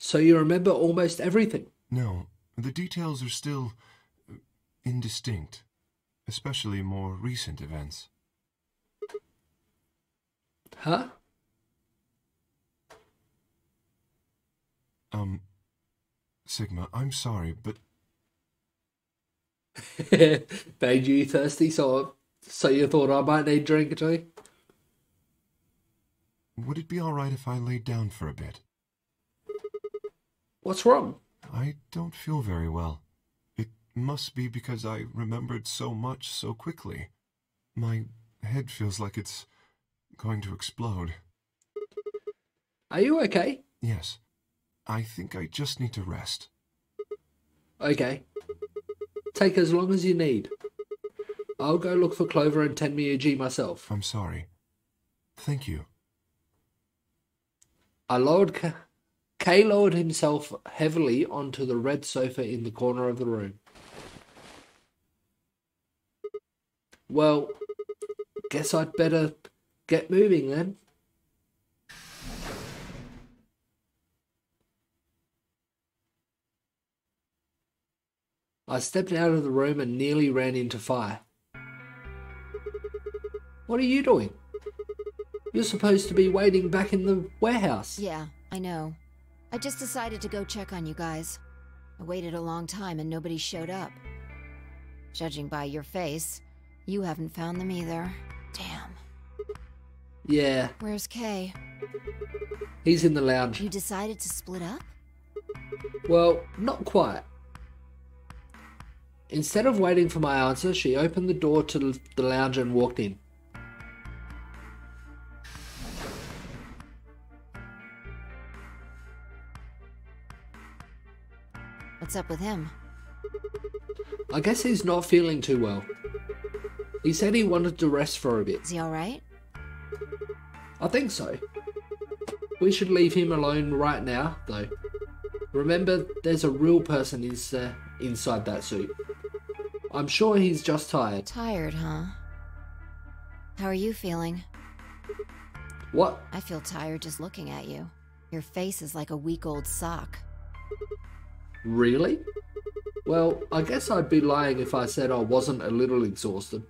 So you remember almost everything? No, the details are still indistinct, especially more recent events. Huh? Sigma, I'm sorry, but Made you thirsty, so you thought I might need a drink or two? would it be alright if I laid down for a bit? What's wrong? I don't feel very well. It must be because I remembered so much so quickly. My head feels like it's going to explode. Are you okay? Yes. I think I just need to rest. Okay. Take as long as you need. I'll go look for Clover and Tenmyuji myself. I'm sorry. Thank you. Kay lowered himself heavily onto the red sofa in the corner of the room. Well, guess I'd better get moving then. I stepped out of the room and nearly ran into fire. What are you doing? You're supposed to be waiting back in the warehouse. Yeah, I know. I just decided to go check on you guys. I waited a long time and nobody showed up. Judging by your face, you haven't found them either. Damn. Yeah. Where's Kay? He's in the lounge. You decided to split up? Well, not quite. Instead of waiting for my answer, she opened the door to the lounge and walked in. What's up with him? I guess he's not feeling too well. He said he wanted to rest for a bit. Is he alright? I think so. We should leave him alone right now, though. Remember, there's a real person inside that suit. I'm sure he's just tired. Tired, huh? How are you feeling? What? I feel tired just looking at you. Your face is like a week-old sock. Really? Well, I guess I'd be lying if I said I wasn't a little exhausted.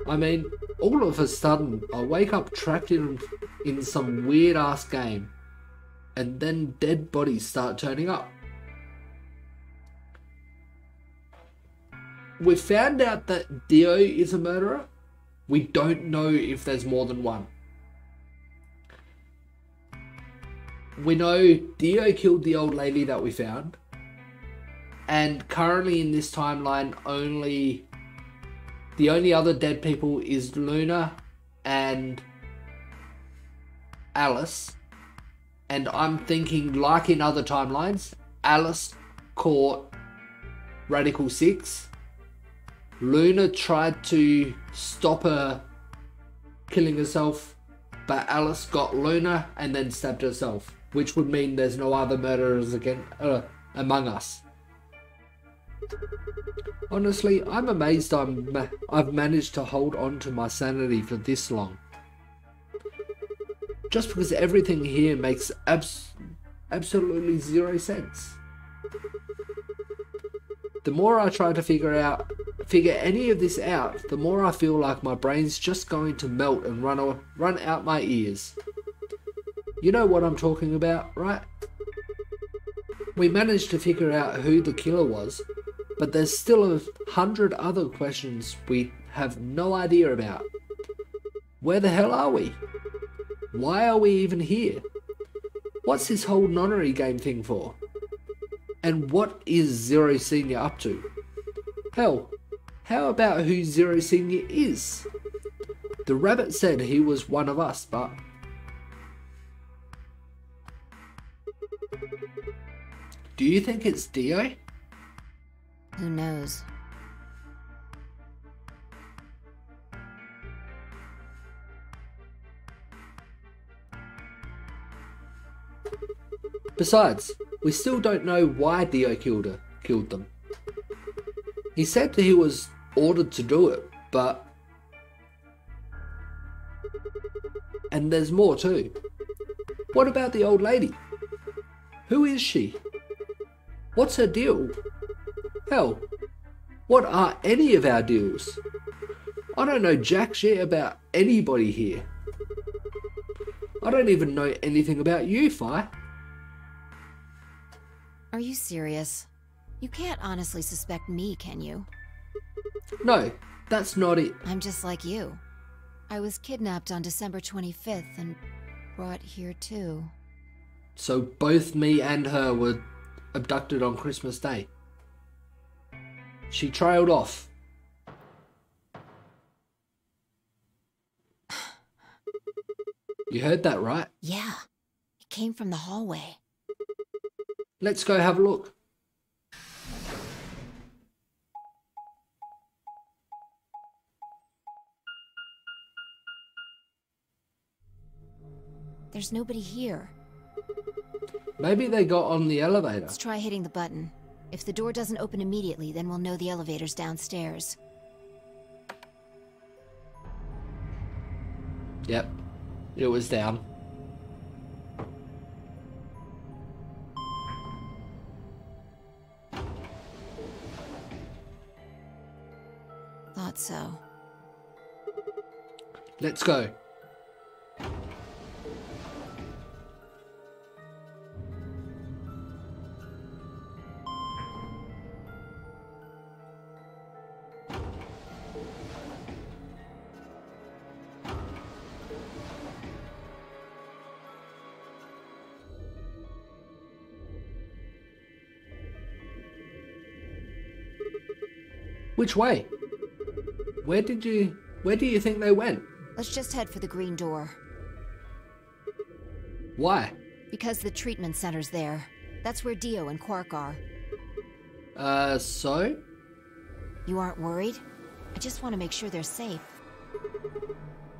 I mean, all of a sudden, I wake up trapped in some weird-ass game, and then dead bodies start turning up. We found out that Dio is a murderer. We don't know if there's more than one. We know Dio killed the old lady that we found. And currently in this timeline, the only other dead people is Luna and Alice. And I'm thinking, like in other timelines, Alice caught Radical 6. Luna tried to stop her killing herself, but Alice got Luna and then stabbed herself, which would mean there's no other murderers among us. Honestly, I'm amazed I've managed to hold on to my sanity for this long. Just because everything here makes absolutely zero sense. The more I try to figure any of this out, the more I feel like my brain's just going to melt and run out my ears. You know what I'm talking about, right? We managed to figure out who the killer was, but there's still 100 other questions we have no idea about. Where the hell are we? Why are we even here? What's this whole Nonary game thing for? And what is Zero Senior up to? Hell, how about who Zero Senior is? The rabbit said he was one of us, but... Do you think it's Dio? Who knows? Besides, we still don't know why Dio killed them. He said that he was ordered to do it, but... And there's more too. What about the old lady? Who is she? What's her deal? Hell, what are any of our deals? I don't know jack shit about anybody here. I don't even know anything about you, Fi. Are you serious? You can't honestly suspect me, can you? No, that's not it. I'm just like you. I was kidnapped on December 25th and brought here too. So both me and her were abducted on Christmas Day. She trailed off. You heard that right? Yeah. It came from the hallway. Let's go have a look. There's nobody here. Maybe they got on the elevator. Let's try hitting the button. If the door doesn't open immediately, then we'll know the elevator's downstairs. Yep, it was down. Thought so. Let's go. Which way? Where do you think they went? Let's just head for the green door. Why? Because the treatment center's there. That's where Dio and Quark are. So? You aren't worried? I just want to make sure they're safe.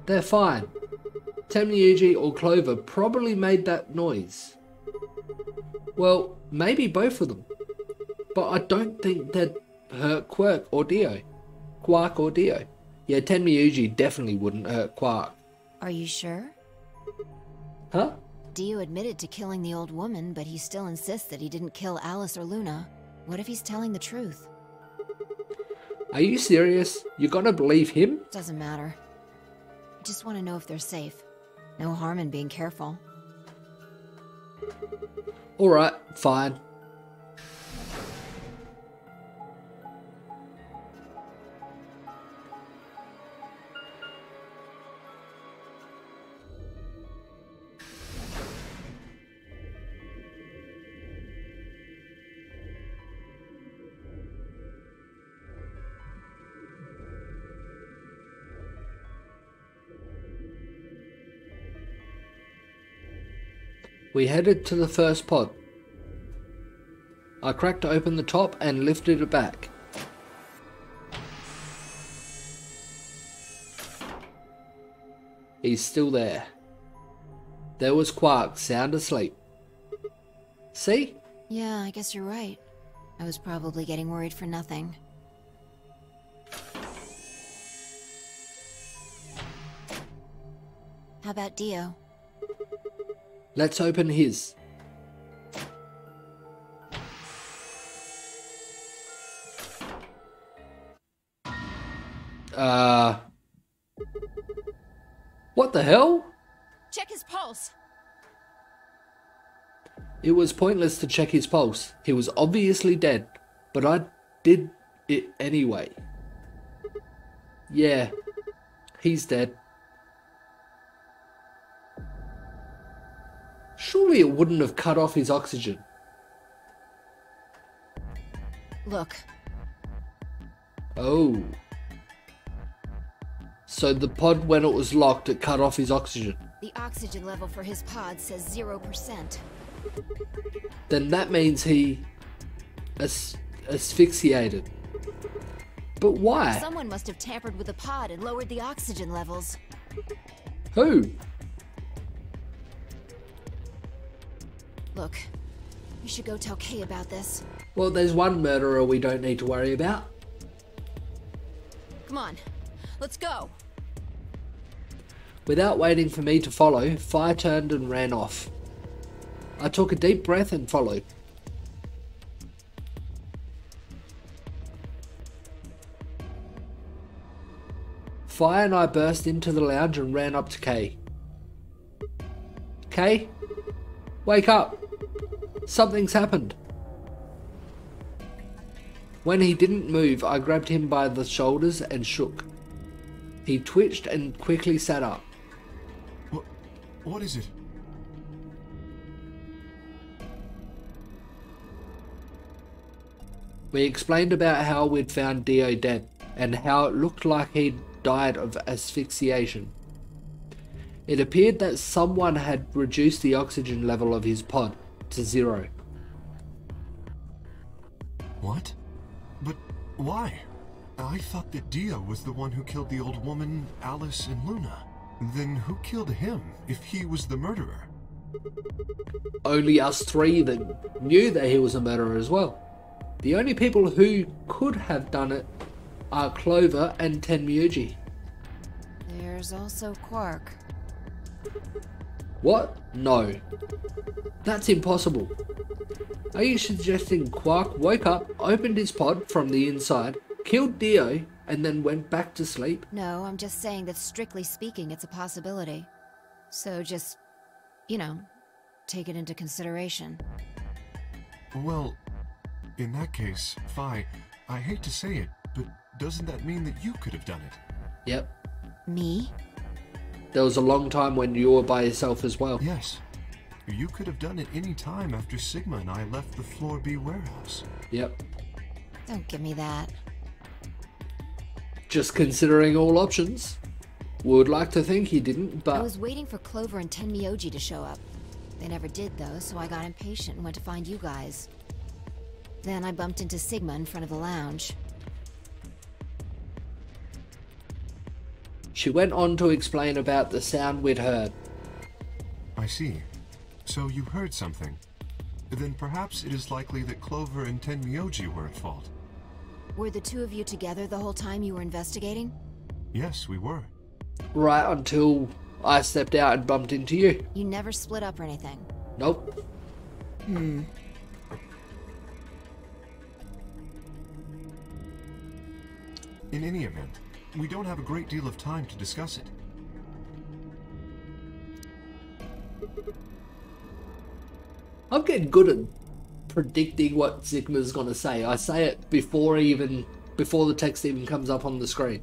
They're fine. Temniuji or Clover probably made that noise. Well, maybe both of them. But I don't think they'd hurt Quark or Dio. Yeah, Tenmyuji definitely wouldn't hurt Quark. Are you sure? Huh? Dio admitted to killing the old woman, but he still insists that he didn't kill Alice or Luna. What if he's telling the truth? Are you serious? You gotta believe him? Doesn't matter. I just want to know if they're safe. No harm in being careful. Alright, fine. We headed to the first pod. I cracked open the top and lifted it back. He's still there. There was Quark, sound asleep. See? Yeah, I guess you're right. I was probably getting worried for nothing. How about Dio? Let's open his. What the hell? Check his pulse! It was pointless to check his pulse. He was obviously dead, but I did it anyway. Yeah, he's dead. Surely it wouldn't have cut off his oxygen. Look. Oh. So the pod, when it was locked, it cut off his oxygen. The oxygen level for his pod says 0%. Then that means he asphyxiated. But why? Someone must have tampered with the pod and lowered the oxygen levels. Who? Look, you should go tell Kay about this. Well, there's one murderer we don't need to worry about. Come on, let's go. Without waiting for me to follow, Fire turned and ran off. I took a deep breath and followed. Fi and I burst into the lounge and ran up to Kay. Kay? Wake up! Something's happened. When he didn't move, I grabbed him by the shoulders and shook. He twitched and quickly sat up. What is it? We explained about how we'd found Dio dead, and how it looked like he'd died of asphyxiation. It appeared that someone had reduced the oxygen level of his pod to 0. What? But why? I thought that Dio was the one who killed the old woman, Alice, and Luna. Then who killed him, if he was the murderer? Only us three that knew that he was a murderer as well. The only people who could have done it are Clover and Tenmyuji. There's also Quark. What? No. That's impossible. Are you suggesting Quark woke up, opened his pod from the inside, killed Dio, and then went back to sleep? No, I'm just saying that strictly speaking, it's a possibility. So just, take it into consideration. Well, in that case, Fi, I hate to say it, but doesn't that mean that you could have done it? Yep. Me? There was a long time when you were by yourself as well. Yes. You could have done it any time after Sigma and I left the Floor B warehouse. Yep. Don't give me that. Just considering all options. Would like to think he didn't, but... I was waiting for Clover and Tenmyuji to show up. They never did, though, so I got impatient and went to find you guys. Then I bumped into Sigma in front of the lounge. She went on to explain about the sound we'd heard. I see. So you heard something. Then perhaps it is likely that Clover and Tenmyuji were at fault. Were the two of you together the whole time you were investigating? Yes, we were. Right until I stepped out and bumped into you. You never split up or anything? Nope. In any event, we don't have a great deal of time to discuss it. I'm getting good at predicting what Sigma's gonna say. I say it before the text even comes up on the screen.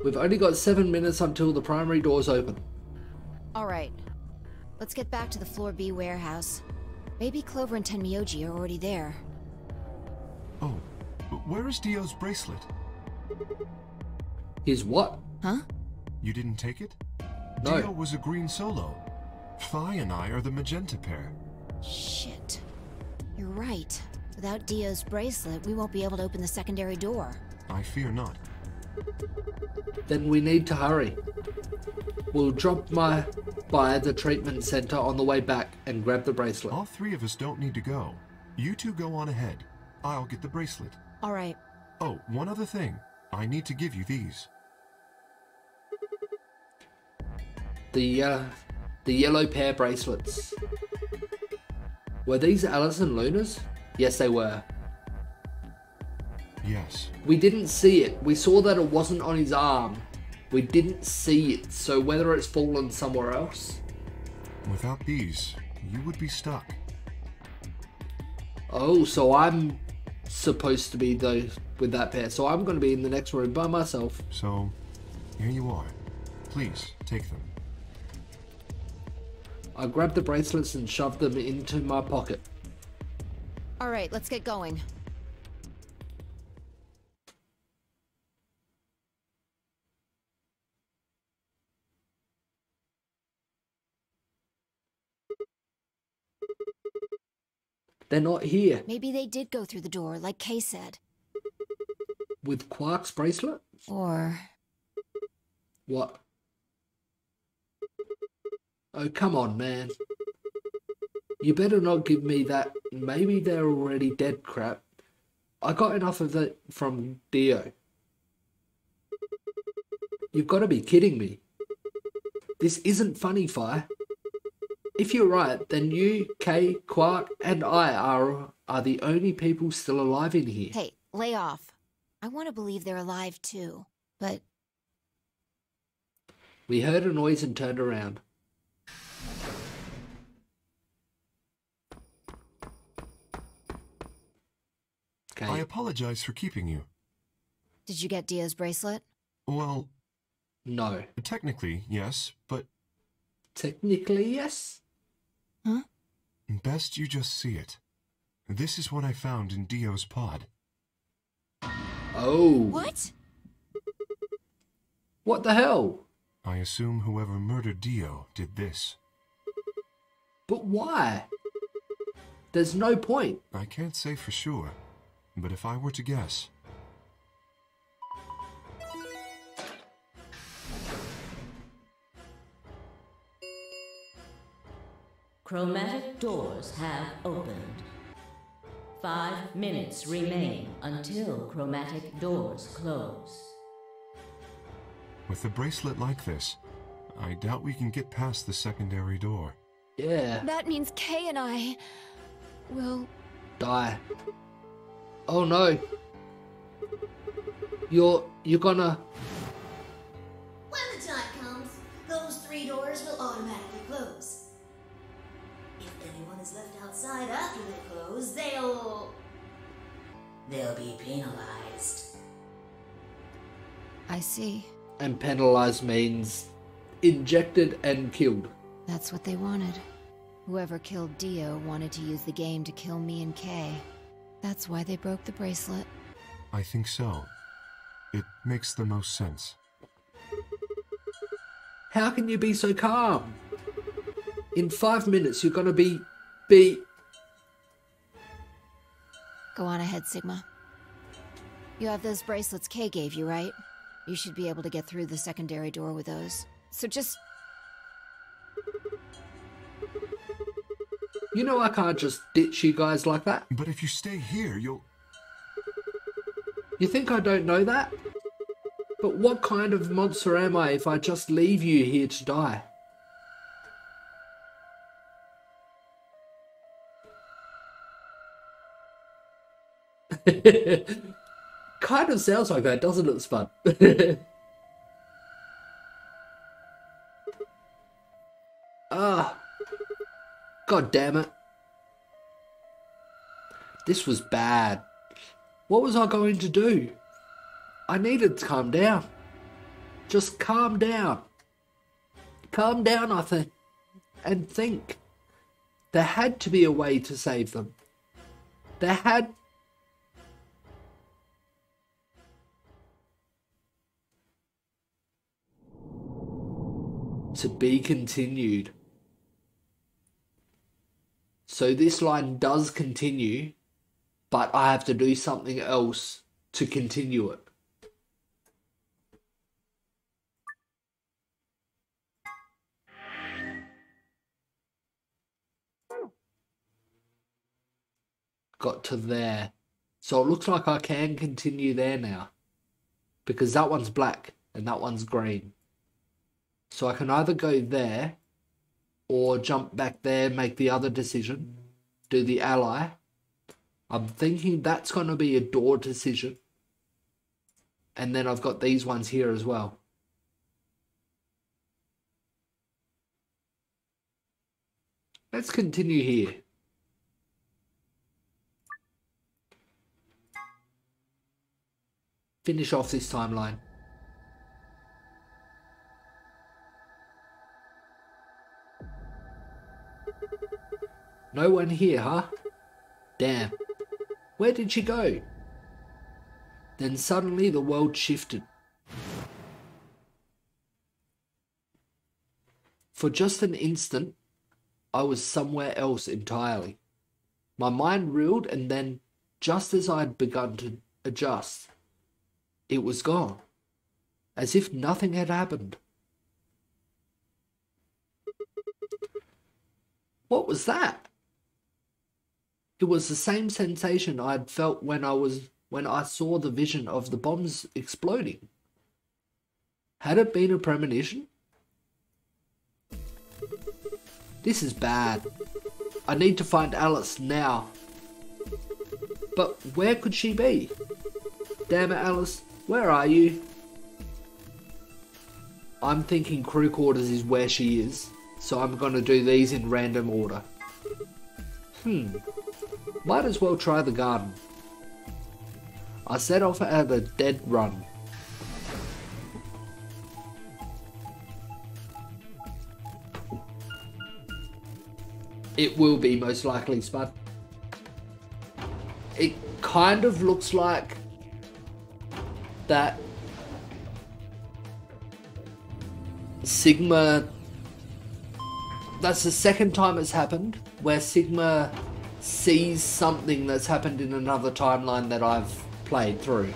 We've only got 7 minutes until the primary doors open. Alright. Let's get back to the Floor B warehouse. Maybe Clover and Tenmyuji are already there. Oh, where is Dio's bracelet? His what? Huh? You didn't take it? No. Dio was a green solo. Fi and I are the magenta pair. Shit. You're right. Without Dio's bracelet, we won't be able to open the secondary door. I fear not. Then we need to hurry. We'll drop by the treatment center on the way back and grab the bracelet. All three of us don't need to go. You two go on ahead. I'll get the bracelet. Alright. Oh, one other thing. I need to give you these. The yellow pair bracelets. Were these Alice and Luna's? Yes, they were. Yes. We didn't see it. We saw that it wasn't on his arm. We didn't see it, so whether it's fallen somewhere else. Without these, you would be stuck. Oh, so I'm supposed to be with that pair. So I'm going to be in the next room by myself. So, here you are. Please, take them. I grabbed the bracelets and shoved them into my pocket. Alright, let's get going. They're not here. Maybe they did go through the door, like Kay said. With Quark's bracelet? Or... What? Oh, come on, man. You better not give me that maybe they're already dead crap. I got enough of that from Dio. You've got to be kidding me. This isn't funny, Fi. If you're right, then you, Kay, Quark, and I are the only people still alive in here. Hey, lay off. I want to believe they're alive too, but... We heard a noise and turned around. Okay. I apologize for keeping you. Did you get Dio's bracelet? Well, No. technically, yes, but Technically, yes. Huh? best you just see it. This is what I found in Dio's pod. Oh. What? What the hell? I assume whoever murdered Dio did this. But why? There's no point. I can't say for sure, but if I were to guess... Chromatic doors have opened. 5 minutes remain until chromatic doors close. With a bracelet like this, I doubt we can get past the secondary door. Yeah. That means Kay and I will... Die. Oh no. You're gonna... When the time comes, those 3 doors will automatically close. If anyone is left outside after they close, they'll be penalized. I see. And penalized means injected and killed. That's what they wanted. Whoever killed Dio wanted to use the game to kill me and Kay. That's why they broke the bracelet. I think so. It makes the most sense. How can you be so calm? In 5 minutes, you're gonna be... Go on ahead, Sigma. You have those bracelets Kay gave you, right? You should be able to get through the secondary door with those. So just... You know I can't just ditch you guys like that. But if you stay here, you'll... You think I don't know that? But what kind of monster am I if I just leave you here to die? Kind of sounds like that, doesn't it, Spud? Ah. God damn it. This was bad. What was I going to do? I needed to calm down. Just calm down. Calm down, I think. And think. There had to be a way to save them. There had... To be continued. So this line does continue, but I have to do something else to continue it. Got to there. So it looks like I can continue there now. Because that one's black and that one's green. So I can either go there or jump back there, make the other decision, do the ally. I'm thinking that's going to be a door decision. And then I've got these ones here as well. Let's continue here. Finish off this timeline. No one here, huh? Damn. Where did she go? Then suddenly the world shifted. For just an instant, I was somewhere else entirely. My mind reeled, and then, just as I had begun to adjust, it was gone, as if nothing had happened. What was that? It was the same sensation I had felt when I saw the vision of the bombs exploding. Had it been a premonition? This is bad. I need to find Alice now. But where could she be? Damn it, Alice, where are you? I'm thinking crew quarters is where she is, so I'm gonna do these in random order. Might as well try the garden. I set off at a dead run. It will be most likely Spud. It kind of looks like that Sigma, that's the second time it's happened where Sigma sees something that's happened in another timeline that I've played through.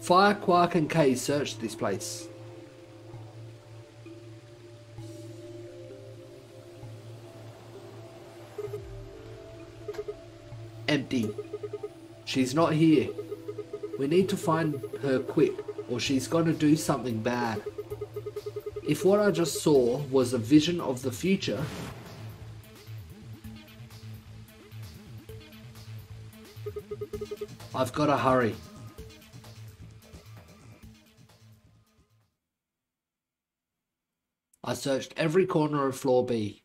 Fire, Quark and K searched this place. Empty. She's not here. We need to find her quick, or she's gonna do something bad. If what I just saw was a vision of the future, I've gotta hurry. I searched every corner of floor B.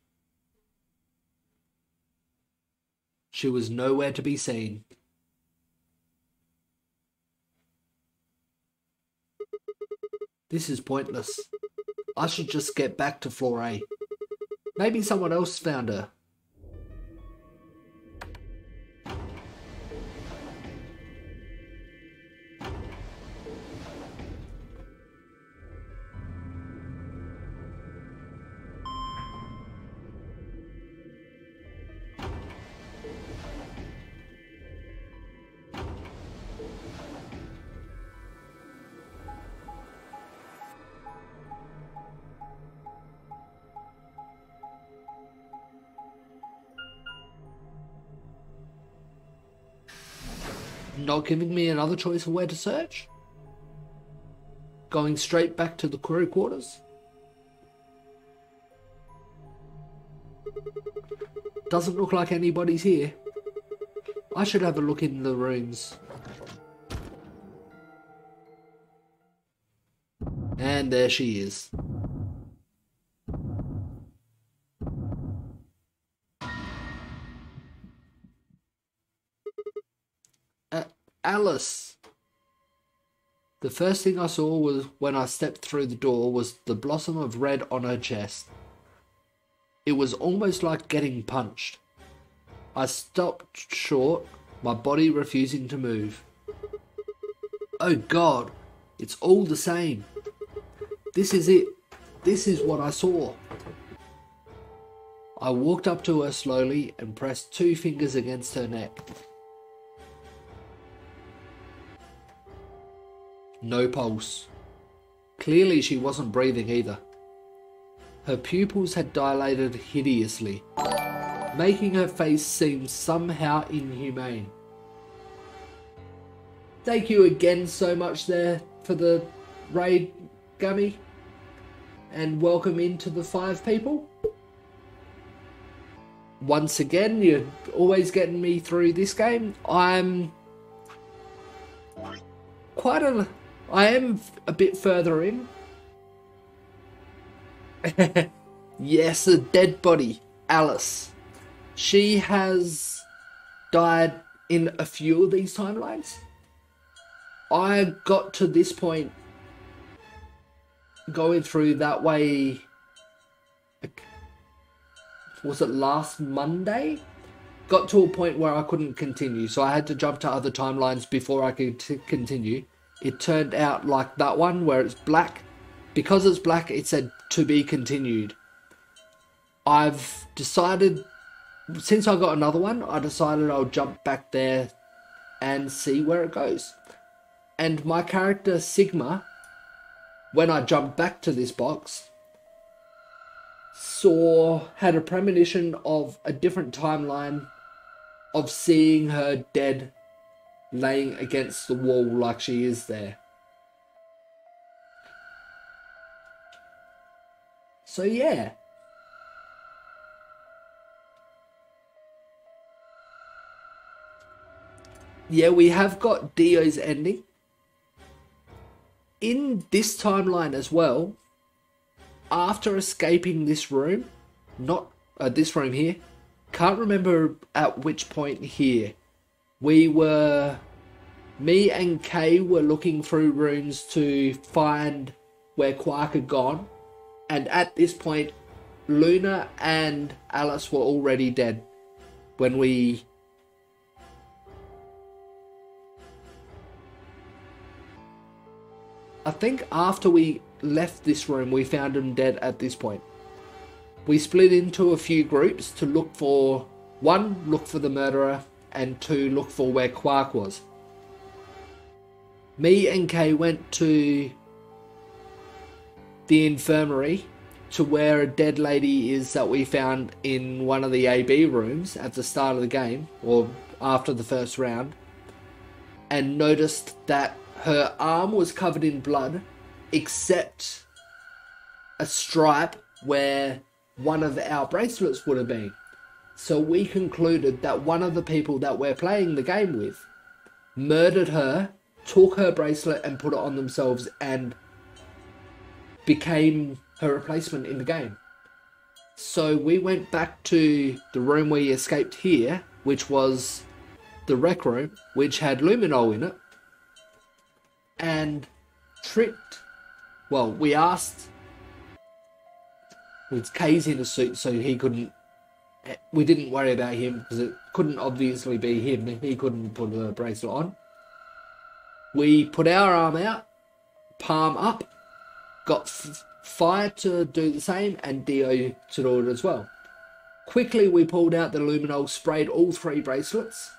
She was nowhere to be seen. This is pointless. I should just get back to floor A. Maybe someone else found her. Not giving me another choice of where to search? Going straight back to the crew quarters? Doesn't look like anybody's here. I should have a look in the rooms. And there she is. Alice. The first thing I saw was when I stepped through the door was the blossom of red on her chest. It was almost like getting punched. I stopped short, my body refusing to move. Oh God, it's all the same. This is it. This is what I saw. I walked up to her slowly and pressed 2 fingers against her neck. No pulse. Clearly she wasn't breathing either. Her pupils had dilated hideously, making her face seem somehow inhumane. Thank you again so much there for the raid, Gummy. And welcome into the 5 people. Once again, you're always getting me through this game. I am a bit further in. Yes, a dead body, Alice. She has died in a few of these timelines. I got to this point going through that way, was it last Monday? Got to a point where I couldn't continue, so I had to jump to other timelines before I could continue. It turned out like that one where it's black. Because it's black, it said to be continued. I've decided, since I got another one, I decided I'll jump back there and see where it goes. And my character Sigma, when I jumped back to this box, had a premonition of a different timeline of seeing her dead, laying against the wall like she is there. So yeah. Yeah, we have got Dio's ending. In this timeline as well, after escaping this room, not this room here, can't remember at which point here, me and Kay were looking through rooms to find where Quark had gone, and at this point, Luna and Alice were already dead when we... I think after we left this room, we found them dead at this point. We split into a few groups to look for, one, look for the murderer, and two, look for where Quark was. Me and Kay went to the infirmary, to where a dead lady is that we found in one of the AB rooms at the start of the game, or after the first round, and noticed that her arm was covered in blood, except a stripe where one of our bracelets would have been. So we concluded that one of the people that we're playing the game with murdered her, took her bracelet and put it on themselves, and became her replacement in the game. So we went back to the room we escaped here, which was the rec room, which had luminol in it, and we asked, with Kay's in a suit, so we didn't worry about him, because it couldn't obviously be him, he couldn't put a bracelet on. We put our arm out, palm up, got Fire to do the same, and Dio to do it as well. Quickly we pulled out the luminol, sprayed all three bracelets.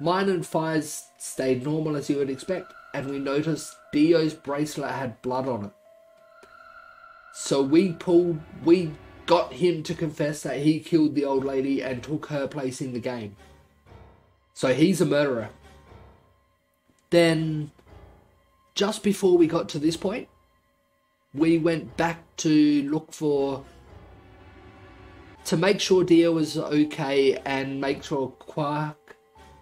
Mine and Fire's stayed normal as you would expect, and we noticed Dio's bracelet had blood on it. So we got him to confess that he killed the old lady and took her place in the game. So he's a murderer. Then, just before we got to this point, we went back to look to make sure Dio was okay and make sure Quark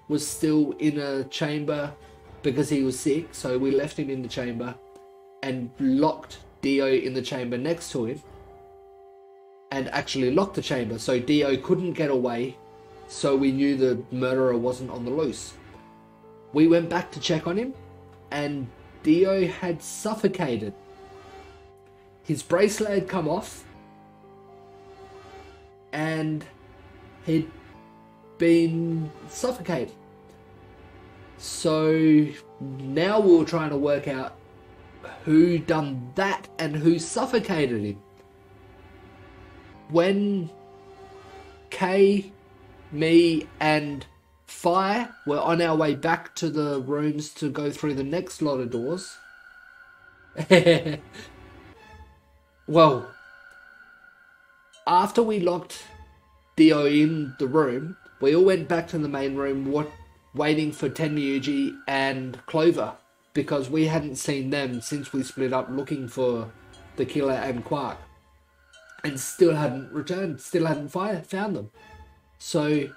was still in a chamber because he was sick. So we left him in the chamber and locked Dio in the chamber next to him, and actually locked the chamber so Dio couldn't get away, so we knew the murderer wasn't on the loose. We went back to check on him, and Dio had suffocated. His bracelet had come off, and he'd been suffocated. So now we were trying to work out who done that and who suffocated him. When Kay, me, and Fire were on our way back to the rooms to go through the next lot of doors, well, after we locked Dio in the room, we all went back to the main room waiting for Tenryuji and Clover, because we hadn't seen them since we split up looking for the killer and Quark, and still hadn't returned, still hadn't found them. So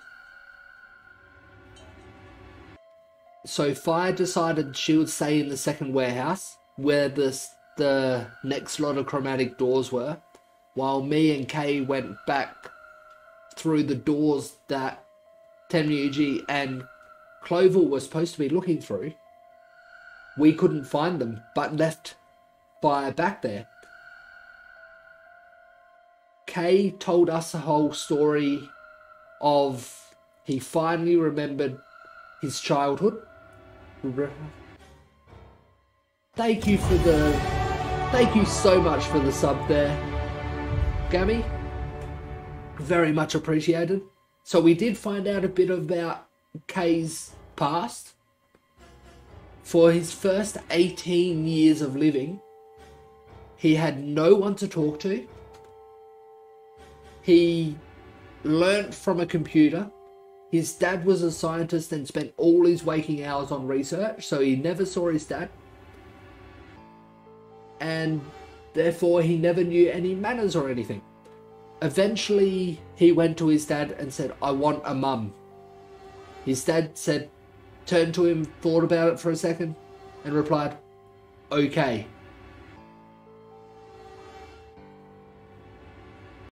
Fire decided she would stay in the second warehouse where the next lot of chromatic doors were, while me and Kay went back through the doors that Tenryuji and Clover were supposed to be looking through. We couldn't find them, but left Fire back there. Kay told us a whole story of he finally remembered his childhood. Thank you so much for the sub there, Gammy. Very much appreciated. So we did find out a bit about Kay's past. For his first 18 years of living, he had no one to talk to. He learnt from a computer. His dad was a scientist and spent all his waking hours on research, so he never saw his dad. And therefore he never knew any manners or anything. Eventually he went to his dad and said, "I want a mum." His dad said, turned to him, thought about it for a second, and replied, "Okay."